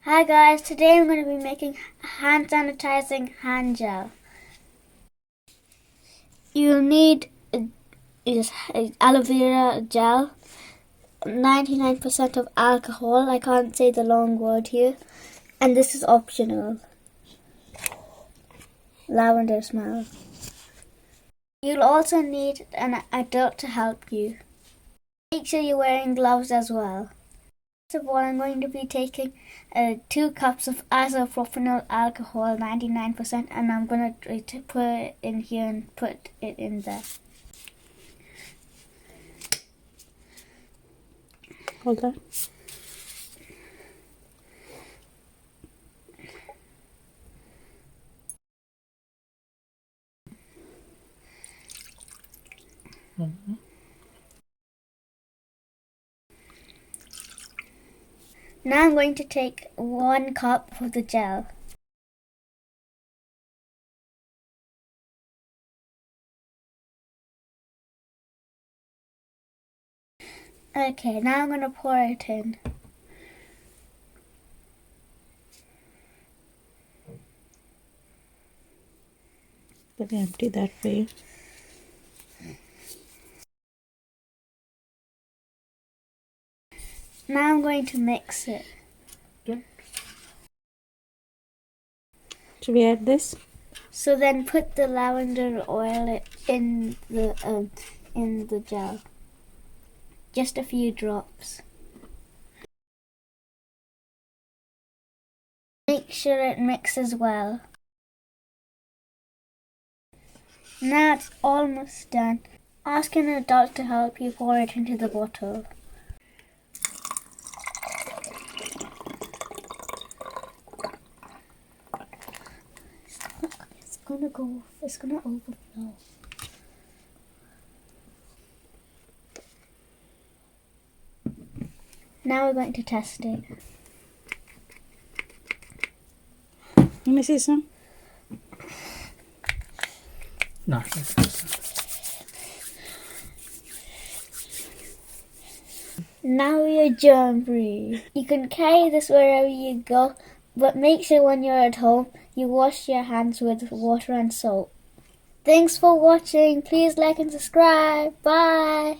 Hi guys, today I'm going to be making hand sanitizing hand gel. You'll need aloe vera gel, 99% of alcohol, I can't say the long word here, and this is optional. Lavender smell. You'll also need an adult to help you. Make sure you're wearing gloves as well. First of all, I'm going to be taking 2 cups of isopropanol alcohol, 99%, and I'm going to put it in here and put it in there. Hold on. Now I'm going to take 1 cup of the gel. Okay, now I'm going to pour it in. Let me empty that for you. Now I'm going to mix it. Should we add this? So then put the lavender oil in the gel. Just a few drops. Make sure it mixes well. Now it's almost done. Ask an adult to help you pour it into the bottle. It's gonna overflow. Now we're going to test it. Let me see some. No. Now you're germ free. You can carry this wherever you go, but make sure when you're at home you wash your hands with water and soap. Thanks for watching. Please like and subscribe. Bye.